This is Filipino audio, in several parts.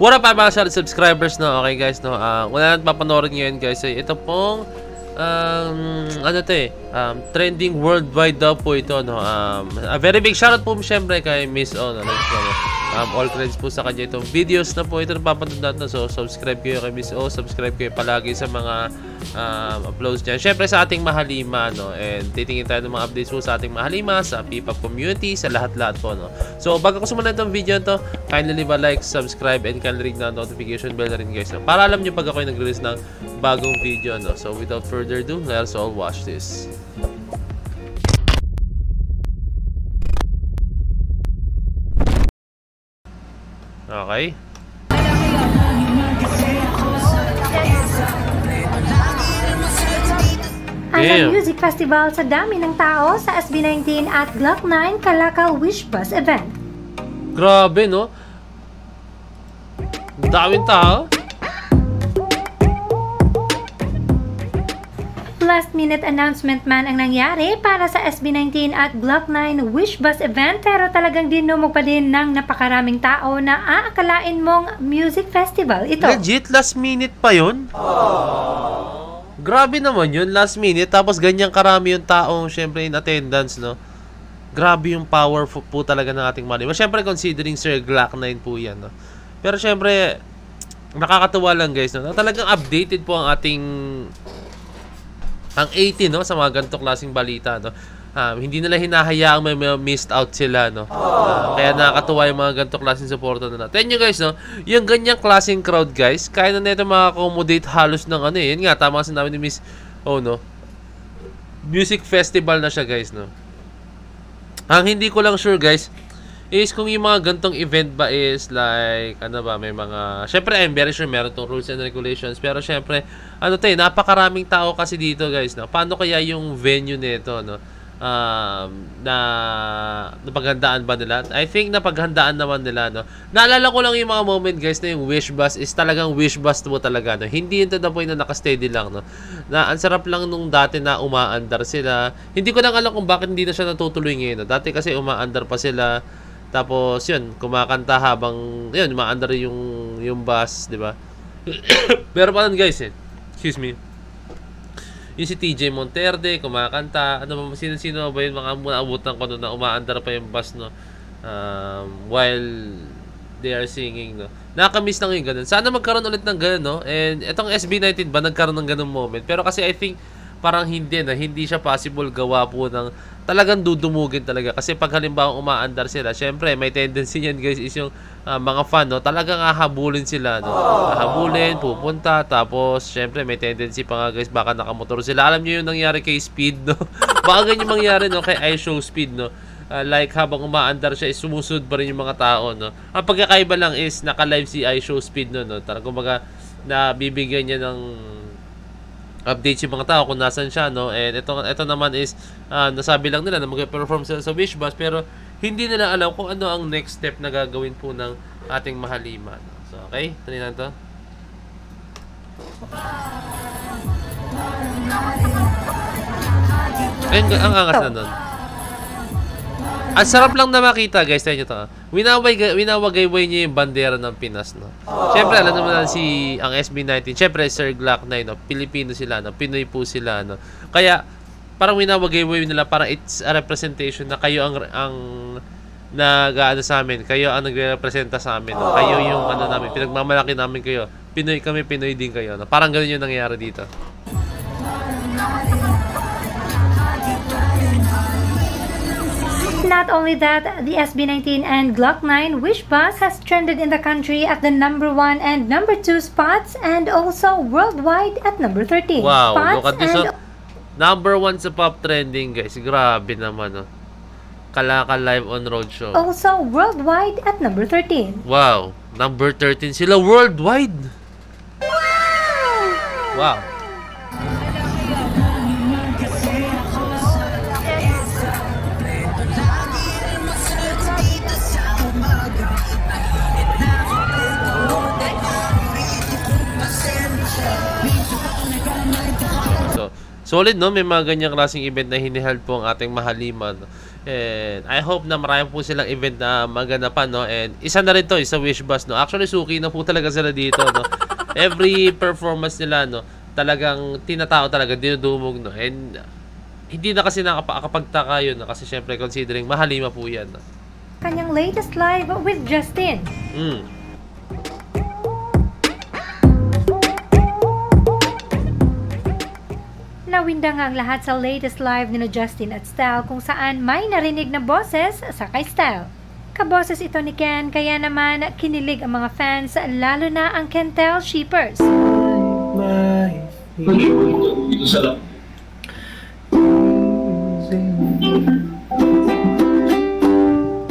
What up mga solid subscribers, no? Okay guys, no? Wala natin papanoorin ngayon guys. Ito pong trending worldwide daw po ito, no? A very big shoutout po syempre kay Miss O, no? All credits po sa kanya itong videos na po ito napapanood natin. So subscribe kayo kay Miss O, subscribe kayo palagi sa mga uploads niya. Syempre sa ating Mahalima, no? And titingin tayo ng mga updates po sa ating Mahalima, sa P-pop community, sa lahat-lahat po, no? So bago ko sumunod itong video to, kindly leave a like, subscribe, and kindly ring na notification bell na rin guys, no? Para alam nyo pag ako yung nag-release ng bagong video, no? So without further ado, let's all watch this. Okay. Ang music festival sa dami ng tao sa SB19 at Glock 9 Kalakaw Wish Bus event. Grabe, no? Daming tao. Last-minute announcement man ang nangyari para sa SB19 at Glock 9 Wish Bus event, pero talagang dinumog pa din ng napakaraming tao na aakalain mong music festival ito. Legit, last minute pa yun? Grabe naman yun, last minute, tapos ganyang karami yung taong syempre in attendance, no? Grabe yung power po talaga ng ating Mahalima. Syempre considering Sir Glock 9 po yan, no? Pero syempre, nakakatuwa lang guys, no? Talagang updated po ang ating 18, no, sa mga ganitong klaseng balita, no. Hindi nila hinahayaang may missed out sila, no. Kaya nakakatuwa yung mga ganitong klaseng suporta na natin. Yun guys, no, yung ganyang klaseng crowd guys, kaya na nito maka-accommodate halos ng ano eh. Yun nga, tama kasi namin ni Miss O, no. Music festival na siya guys, no. Ang hindi ko lang sure guys is kung yung mga gantong event ba is like, ano ba, may mga, syempre I'm very sure meron tong rules and regulations, pero syempre, ano tayo, napakaraming tao kasi dito guys, no? Paano kaya yung venue nito, no? Napaghandaan ba nila? I think napaghandaan naman nila, no? Naalala ko lang yung mga moment guys na yung wish bus is talagang wish bus mo talaga, no? Hindi yun to the point na nakasteady lang, no? Na ang sarap lang nung dati na umaandar sila. Hindi ko lang alam kung bakit hindi na siya natutuloy ngayon, no? Dati kasi umaandar pa sila. Tapos yun, kumakanta habang yun, umaandar yung bus, di ba? Pero pa guys, excuse me. Yung si TJ Monterde, kumakanta. Ano ba, sino-sino ba yun? Mga abutan ko na umaandar pa yung bus, no? While they are singing, no? Nakakamiss lang yung ganun. Sana magkaroon ulit ng ganun, no? And itong SB19 ba, nagkaroon ng ganun moment? Pero kasi I think, parang hindi siya possible gawa po ng talagang dudumugin talaga. Kasi pag halimbawa umaandar sila, syempre may tendency yan guys is yung mga fan, no? Talagang hahabulin sila, no? Hahabulin, pupunta, tapos syempre may tendency pa nga guys, baka nakamotor sila. Alam niyo yung nangyari kay Speed, no? Baka ganyan mangyari, no? Kay iShow Speed, no? Like habang umaandar siya, is sumusunod pa rin yung mga tao, no? Ang pagkakaiba lang is naka-live si iShow Speed, no? Talagang kumbaga nabibigyan niya ng update yung mga tao kung nasan siya, no? And ito naman is nasabi lang nila na mag-perform sila sa Wish Bus, pero hindi nila alam kung ano ang next step na gagawin po ng ating Mahalima, no? So okay, tuloy lang to. Ayun, ang angas na nun. Ang sarap lang na makita guys, tayo nyo to. Winawagayway niya yung bandera ng Pinas, no? Siyempre, alam naman si ang SB19, siyempre Sir Glock 9, no? Pilipino sila, no? Pinoy po sila, no? Kaya, parang winawagayway nila, parang it's a representation na kayo ang nag-aano sa amin, kayo ang nagre-representa sa amin, no? Kayo yung ano namin, pinagmamalaki namin kayo. Pinoy kami, Pinoy din kayo, no? Parang ganun yung nangyayari dito. Not only that, the SB19 and Glock 9 Wish Bus has trended in the country at the #1 and #2 spots, and also worldwide at number 13. Wow, spots. Look at this. #1 sa pop trending guys. Grabe naman, no? Kalakal live on roadshow. Also worldwide at number 13. Wow, number 13 sila worldwide. Wow. Solid, no? May mga ganyang klaseng event na hiniheld po ang ating Mahalima, no? And I hope na marami po silang event na maganapan, no? And isa na rin to, isa wish bus, no? Actually, suki na po talaga sila dito, no? Every performance nila, no? Talagang tinatao talaga, dinudumog, no? And hindi na kasi nakapagtaka yun, no? Kasi syempre, considering mahalima po yan, no? Kanyang latest live with Justin. Nawinda nga ang lahat sa latest live ni Justin at Style kung saan may narinig na boses sa kay Style. Kaboses ito ni Ken kaya naman kinilig ang mga fans lalo na ang Kentel shippers.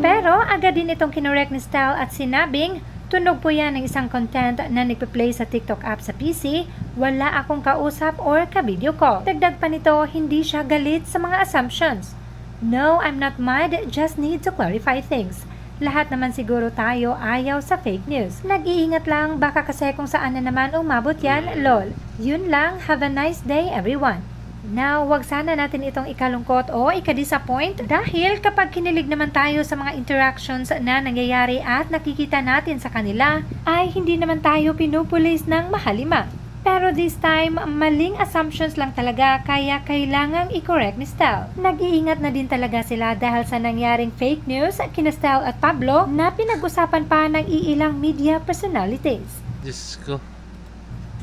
Pero agad din itong kinorek ni Style at sinabing tunog po yan ng isang content na nagpe-play sa TikTok app sa PC, wala akong kausap or ka-video call. Dagdag pa nito, hindi siya galit sa mga assumptions. No, I'm not mad, just need to clarify things. Lahat naman siguro tayo ayaw sa fake news. Nag-iingat lang, baka kasi kung saan na naman umabot yan, lol. Yun lang, have a nice day everyone. Now, wag sana natin itong ikalungkot o ikadisappoint dahil kapag kinilig naman tayo sa mga interactions na nangyayari at nakikita natin sa kanila, ay hindi naman tayo pinupulis ng mahalima. Pero this time, maling assumptions lang talaga kaya kailangang i-correct ni Style. Nag-iingat na din talaga sila dahil sa nangyaring fake news kina Style at Pablo na pinag-usapan pa ng iilang media personalities. Diyos ko.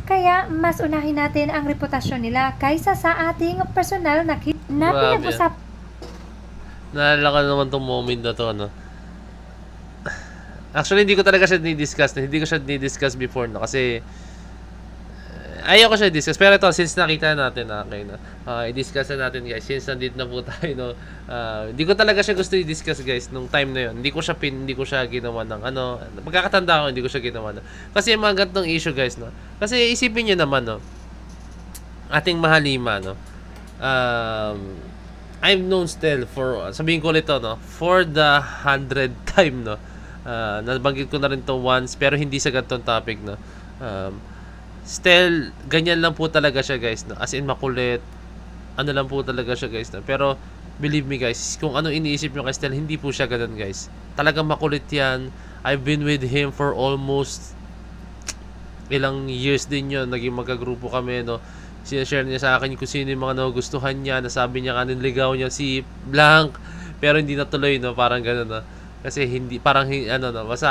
Kaya mas unahin natin ang reputasyon nila kaysa sa ating personal na pinag-usap. Naalala ko naman tong moment na to, no? Actually, hindi ko talaga siya ni-discuss. Hindi ko siya ni-discuss before, no? Kasi ayaw ko siya i-discuss. Pero ito, since nakita natin, okay, no? I-discuss na natin, guys. Since nandito na po tayo, no? Hindi ko talaga siya gusto i-discuss, guys, nung time na yun. Hindi ko siya ginawa ng ano. Pagkakatanda ko, hindi ko siya ginawa. No? Kasi yung mga gantong issue, guys, no? Kasi isipin nyo naman, no? Ating mahalima, no? I've known Stell for, sabihin ko ulit to, no? For the 100th time, no? Nabanggit ko na rin to once, pero hindi sa gantong topic, no? Stell, ganyan lang po talaga siya, guys, no? As in, makulit. Ano lang po talaga siya, guys, no? Pero, believe me, guys, kung ano iniisip nyo kay Stell, hindi po siya ganun, guys. Talagang makulit yan. I've been with him for almost ilang years din yun. Naging magkagrupo kami, no? Sinashare niya sa akin kung sino yung mga nagugustuhan niya. Nasabi niya kanin ligaw niya si Blank. Pero hindi natuloy, no? Parang ganun, no? Kasi hindi, parang, ano, no? Basta,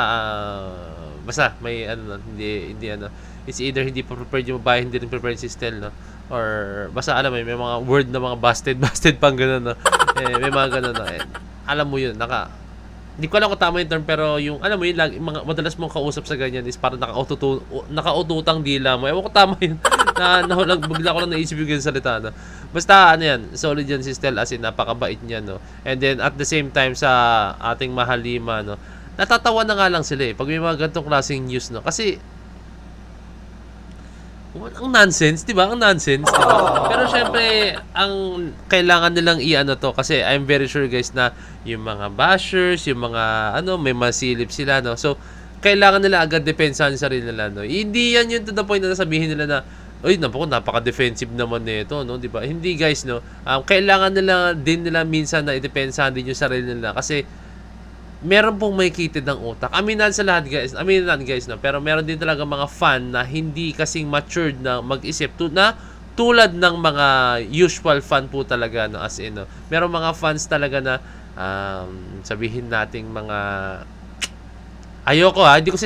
may, ano, no? Hindi, ano. It's either hindi pa prepared yung babae, hindi rin prepared si Stell, no? Or, basta alam mo, may mga word na mga busted pang gano'n, no? May mga gano'n, no? Alam mo yun, hindi ko alam kung tama yung term, pero yung, alam mo yun, mga madalas mong kausap sa ganyan is parang nakaututang dila mo. Ewan ko tama yun. Bigla ko lang naisip yung ganyan salita, no? Basta, ano yan, solid yan si Stell, as in, napakabait niya, no? And then, at the same time, sa ating mahalima, no? Natatawa na nga lang sila, eh, pag may mga ganitong klaseng news, no? Kasi, ang nonsense, di ba? Ang nonsense, di ba? Pero syempre, ang kailangan nilang i-ano to kasi I'm very sure, guys, na yung mga bashers, yung mga, ano, may masilip sila, no? So, kailangan nila agad depensahan sa sarili nila, no? Hindi yan yung to the point na sabihin nila na, uy, napaka-defensive naman nito, no? Di ba? Hindi, guys, no? Kailangan nila minsan na i-depensahan din yung sarili nila kasi meron pong may kitid ng utak. Aminan sa lahat, guys. Aminan, guys, no? Pero meron din talaga mga fan na hindi kasing matured na mag-isip na tulad ng mga usual fan po talaga, no? As in, no? Meron mga fans talaga na sabihin nating mga ayoko, hindi ko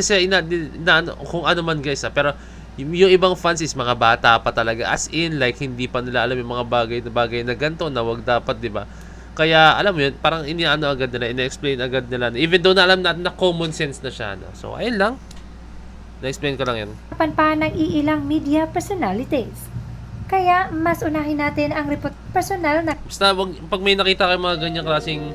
kung ano man, guys, ha? Pero yung ibang fans is mga bata pa talaga. As in, like, hindi pa nila alam yung mga bagay na ganito na wag dapat, di ba? Kaya, alam mo yun, parang iniano agad nila, ina-explain agad nila. Even though na alam natin na common sense na siya. No? So, ayun lang. Na-explain ko lang yan. Pa ng iilang media personalities. Kaya, mas unahin natin ang personal na... Basta, pag may nakita kayo mga ganyang klaseng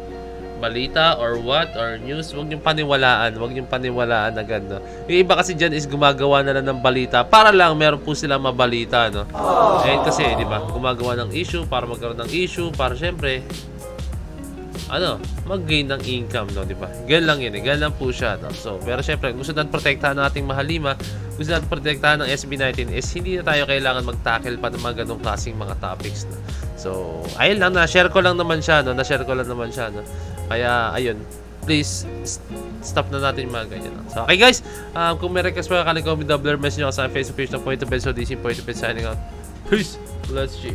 balita or what, or news, huwag niyong paniwalaan. Huwag niyong paniwalaan agad, no? Yung iba kasi dyan is gumagawa na lang ng balita para lang meron po silang mabalita, no? Ayun kasi, di ba? Gumagawa ng issue para magkaroon ng issue, para syempre mag-gain ng income, no, di ba? Ganyan lang yun, ganyan lang po siya, no? So, pero syempre, gusto natin protektahan ng ating mahalima, gusto natin protektahan ng SB19 is hindi na tayo kailangan mag-tackle pa ng mga ganong klaseng mga topics, no? So, ayun lang, na-share ko lang naman siya, no? Kaya, ayun, please, stop na natin yung mga ganyan. So, okay guys, kung may request pa kaling comment, double message nyo sa Facebook page ng Point of Bed. So, this is Point of Bed signing out. Peace! Let's see.